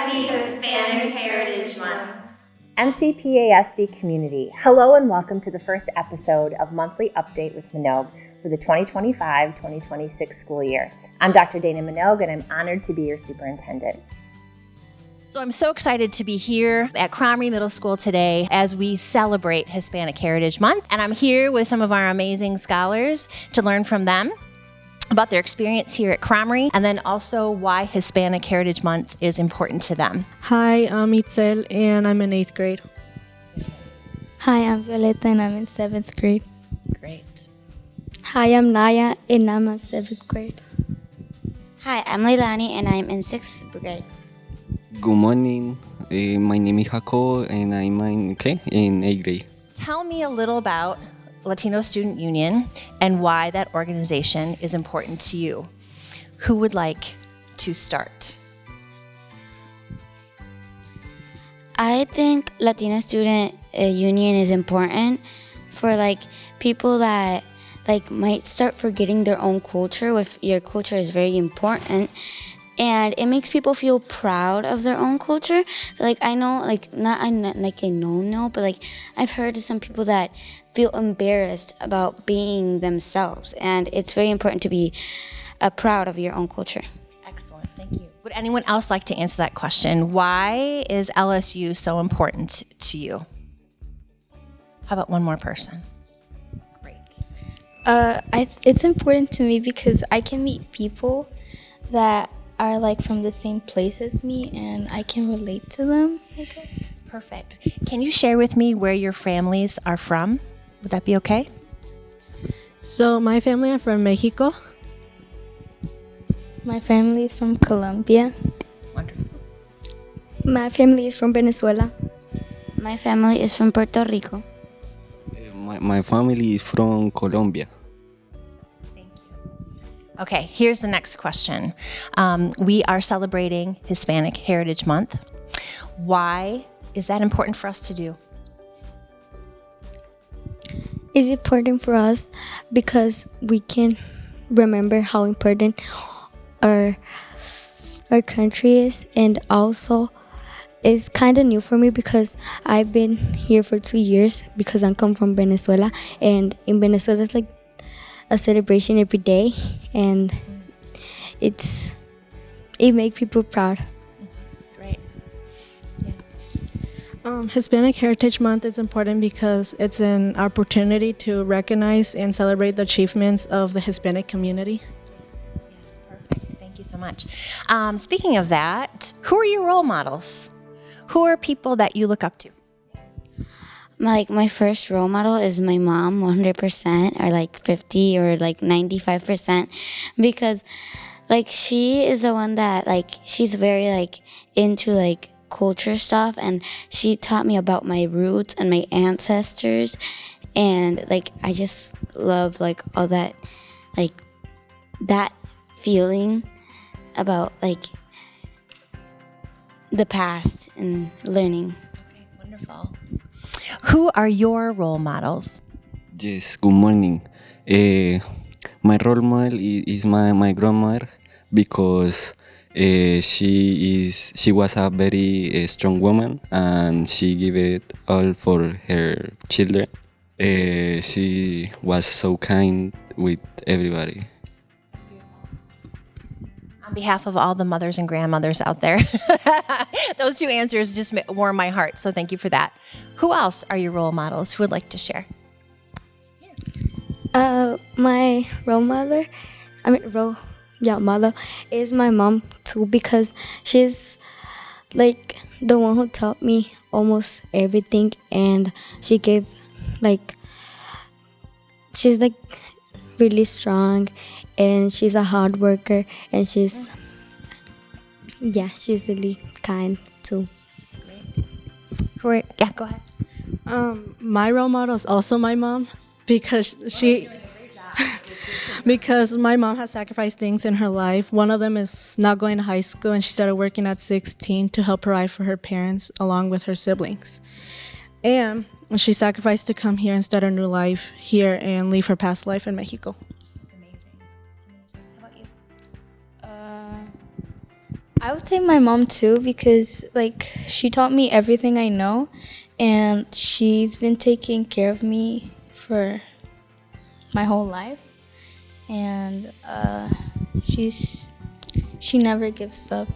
Happy Hispanic Heritage Month. MCPASD community, hello and welcome to the first episode of Monthly Update with Monogue for the 2025-2026 school year. I'm Dr. Dana Monogue and I'm honored to be your superintendent. So I'm so excited to be here at Kromrey Middle School today as we celebrate Hispanic Heritage Month. And I'm here with some of our amazing scholars to learn from them about their experience here at Kromrey, and then also why Hispanic Heritage Month is important to them. Hi, I'm Itzel, and I'm in 8th grade. Hi, I'm Violeta, and I'm in 7th grade. Great. Hi, I'm Naya, and I'm in 7th grade. Hi, I'm Leilani, and I'm in 6th grade. Good morning. My name is Jacob, and I'm in 8th grade. Tell me a little about Latino Student Union and why that organization is important to you. Who would like to start? I think Latino Student Union is important for people that might start forgetting their own culture. If your culture is very important, and it makes people feel proud of their own culture. I know, but I've heard of some people that feel embarrassed about being themselves, and it's very important to be proud of your own culture. Excellent, thank you. Would anyone else like to answer that question? Why is LSU so important to you? How about one more person? Great. It's important to me because I can meet people that are from the same place as me, and I can relate to them. Perfect. Can you share with me where your families are from? Would that be okay? So my family are from Mexico. My family is from Colombia. Wonderful. My family is from Venezuela. My family is from Puerto Rico. My family is from Colombia. Okay, here's the next question. We are celebrating Hispanic Heritage Month. Why is that important for us to do? It's important for us because we can remember how important our country is, and also it's kind of new for me because I've been here for 2 years because I come from Venezuela, and in Venezuela it's a celebration every day, and it makes people proud. Great. Yes. Hispanic Heritage Month is important because it's an opportunity to recognize and celebrate the achievements of the Hispanic community. Yes, perfect. Thank you so much. Speaking of that, who are your role models? Who are people that you look up to? My first role model is my mom, 100%, or 50 or 95%, because she is the one that she's very into culture stuff, and she taught me about my roots and my ancestors, and I just love all that that feeling about the past and learning. Okay, wonderful. Who are your role models? Yes, good morning. My role model is my grandmother because she was a very strong woman, and she gave it all for her children. She was so kind with everybody. On behalf of all the mothers and grandmothers out there, those two answers just warm my heart, so thank you for that. Who else are your role models? Who would like to share? My mother is my mom too, because she's the one who taught me almost everything, and she gave she's really strong, and she's a hard worker, and she's really kind too. Great. Yeah, go ahead. My role model is also my mom because because my mom has sacrificed things in her life. One of them is not going to high school, and she started working at 16 to help provide for her parents along with her siblings. And she sacrificed to come here and start a new life here and leave her past life in Mexico. It's amazing. It's amazing. How about you? I would say my mom too, because like she taught me everything I know, and she's been taking care of me for my whole life, and she never gives up.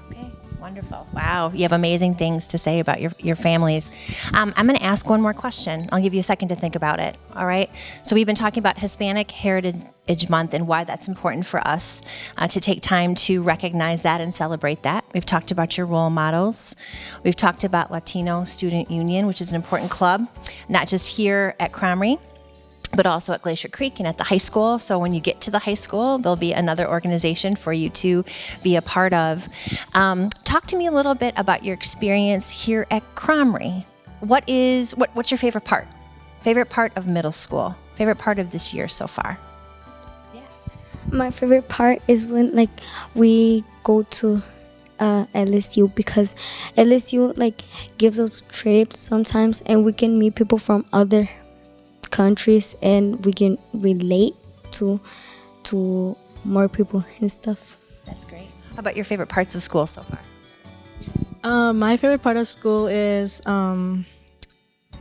Okay, wonderful. Wow, you have amazing things to say about your families. I'm going to ask one more question. I'll give you a second to think about it. All right. So we've been talking about Hispanic Heritage Month and why that's important for us to take time to recognize that and celebrate that. We've talked about your role models. We've talked about Latino Student Union, which is an important club, not just here at Kromrey, but also at Glacier Creek and at the high school. So when you get to the high school, there'll be another organization for you to be a part of. Talk to me a little bit about your experience here at Kromrey. What's your favorite part? Favorite part of middle school? Favorite part of this year so far? My favorite part is when like we go to LSU, because LSU like gives us trips sometimes, and we can meet people from other countries, and we can relate to more people and stuff. That's great. How about your favorite parts of school so far? My favorite part of school is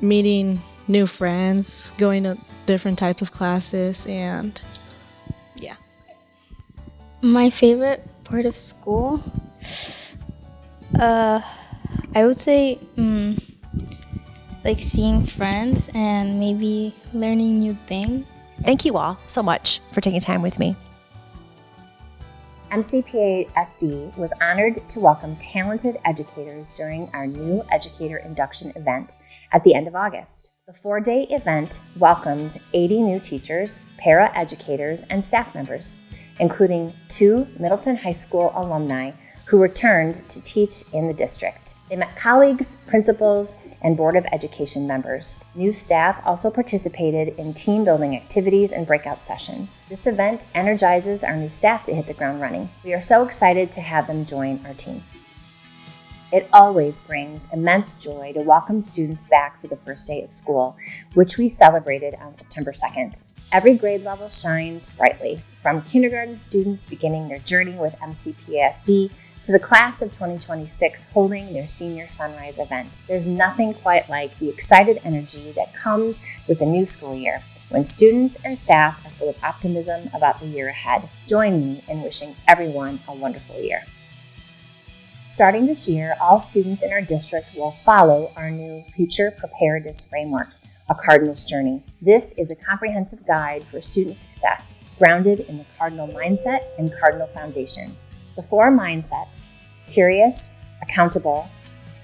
meeting new friends, going to different types of classes, and yeah. My favorite part of school, I would say like seeing friends and maybe learning new things. Thank you all so much for taking time with me. MCPASD was honored to welcome talented educators during our new educator induction event at the end of August. The 4-day event welcomed 80 new teachers, para-educators, and staff members, including 2 Middleton High School alumni who returned to teach in the district. They met colleagues, principals, and Board of Education members. New staff also participated in team building activities and breakout sessions. This event energizes our new staff to hit the ground running. We are so excited to have them join our team. It always brings immense joy to welcome students back for the first day of school, which we celebrated on September 2nd. Every grade level shined brightly, from kindergarten students beginning their journey with MCPASD to the class of 2026 holding their senior sunrise event. There's nothing quite like the excited energy that comes with a new school year, when students and staff are full of optimism about the year ahead. Join me in wishing everyone a wonderful year. Starting this year, all students in our district will follow our new Future Preparedness Framework, a Cardinal's Journey. This is a comprehensive guide for student success, grounded in the Cardinal mindset and Cardinal foundations. The 4 mindsets, curious, accountable,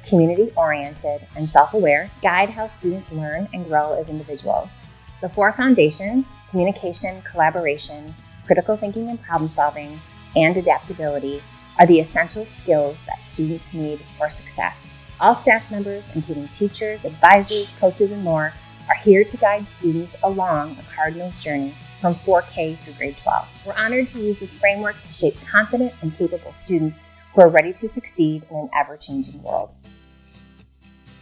community-oriented, and self-aware, guide how students learn and grow as individuals. The 4 foundations, communication, collaboration, critical thinking and problem solving, and adaptability, are the essential skills that students need for success. All staff members, including teachers, advisors, coaches, and more, are here to guide students along a Cardinal's journey from 4K through grade 12. We're honored to use this framework to shape confident and capable students who are ready to succeed in an ever-changing world.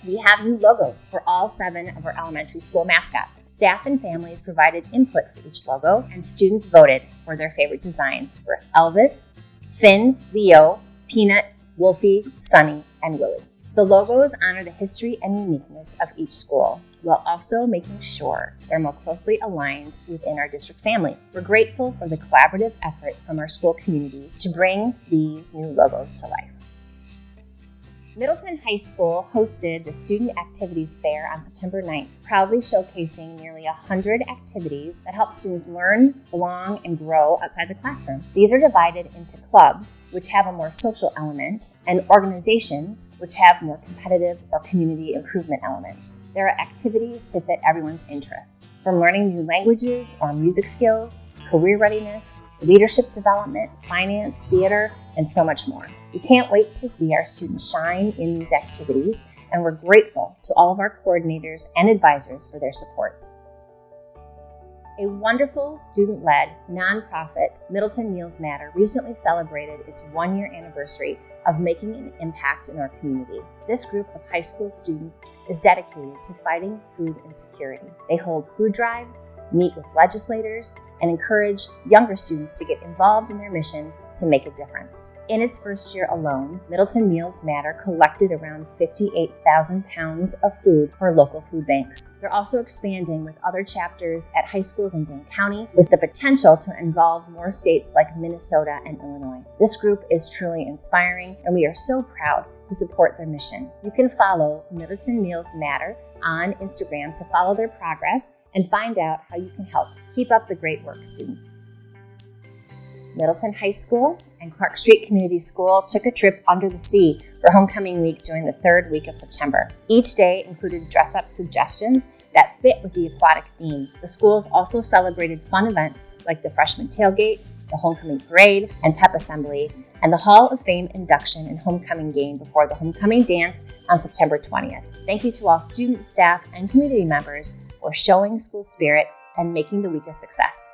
We have new logos for all 7 of our elementary school mascots. Staff and families provided input for each logo, and students voted for their favorite designs for Elvis, Finn, Leo, Peanut, Wolfie, Sunny, and Willie. The logos honor the history and uniqueness of each school, while also making sure they're more closely aligned within our district family. We're grateful for the collaborative effort from our school communities to bring these new logos to life. Middleton High School hosted the Student Activities Fair on September 9th, proudly showcasing nearly 100 activities that help students learn, belong, and grow outside the classroom. These are divided into clubs, which have a more social element, and organizations, which have more competitive or community improvement elements. There are activities to fit everyone's interests, from learning new languages or music skills, career readiness, leadership development, finance, theater, and so much more. We can't wait to see our students shine in these activities, and we're grateful to all of our coordinators and advisors for their support. A wonderful student-led nonprofit, Middleton Meals Matter, recently celebrated its 1-year anniversary of making an impact in our community. This group of high school students is dedicated to fighting food insecurity. They hold food drives, meet with legislators, and encourage younger students to get involved in their mission to make a difference. In its first year alone, Middleton Meals Matter collected around 58,000 pounds of food for local food banks. They're also expanding with other chapters at high schools in Dane County with the potential to involve more states like Minnesota and Illinois. This group is truly inspiring, and we are so proud to support their mission. You can follow Middleton Meals Matter on Instagram to follow their progress and find out how you can help. Keep up the great work, students. Middleton High School and Clark Street Community School took a trip under the sea for homecoming week during the third week of September. Each day included dress-up suggestions that fit with the aquatic theme. The schools also celebrated fun events like the freshman tailgate, the homecoming parade, and pep assembly, and the Hall of Fame induction and homecoming game before the homecoming dance on September 20th. Thank you to all students, staff, and community members for showing school spirit and making the week a success.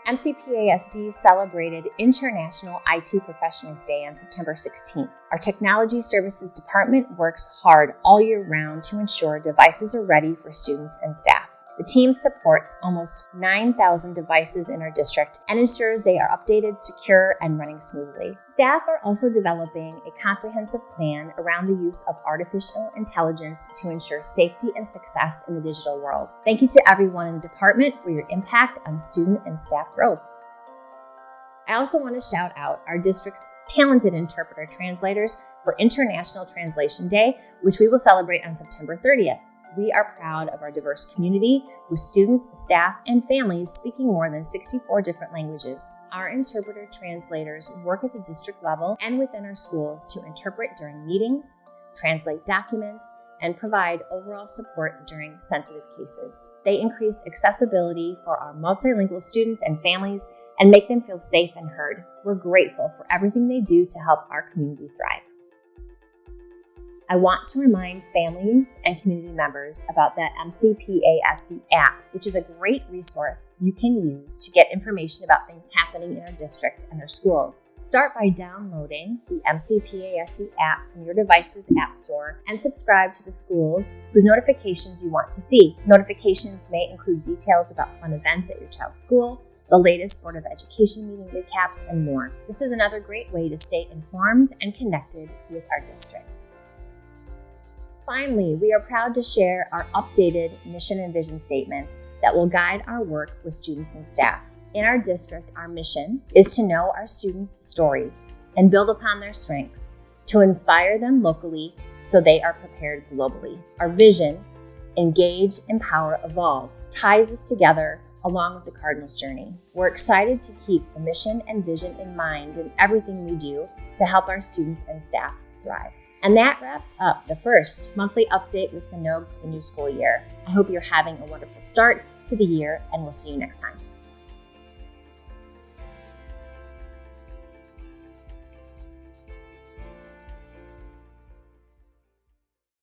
MCPASD celebrated International IT Professionals Day on September 16th. Our Technology Services Department works hard all year round to ensure devices are ready for students and staff. The team supports almost 9,000 devices in our district and ensures they are updated, secure, and running smoothly. Staff are also developing a comprehensive plan around the use of artificial intelligence to ensure safety and success in the digital world. Thank you to everyone in the department for your impact on student and staff growth. I also want to shout out our district's talented interpreter translators for International Translation Day, which we will celebrate on September 30th. We are proud of our diverse community with students, staff, and families speaking more than 64 different languages. Our interpreter translators work at the district level and within our schools to interpret during meetings, translate documents, and provide overall support during sensitive cases. They increase accessibility for our multilingual students and families and make them feel safe and heard. We're grateful for everything they do to help our community thrive. I want to remind families and community members about the MCPASD app, which is a great resource you can use to get information about things happening in our district and our schools. Start by downloading the MCPASD app from your device's app store and subscribe to the schools whose notifications you want to see. Notifications may include details about fun events at your child's school, the latest Board of Education meeting recaps, and more. This is another great way to stay informed and connected with our district. Finally, we are proud to share our updated mission and vision statements that will guide our work with students and staff. In our district, our mission is to know our students' stories and build upon their strengths, to inspire them locally so they are prepared globally. Our vision, engage, empower, evolve, ties this together along with the Cardinal's journey. We're excited to keep the mission and vision in mind in everything we do to help our students and staff thrive. And that wraps up the first monthly update with Monogue for the new school year. I hope you're having a wonderful start to the year, and we'll see you next time.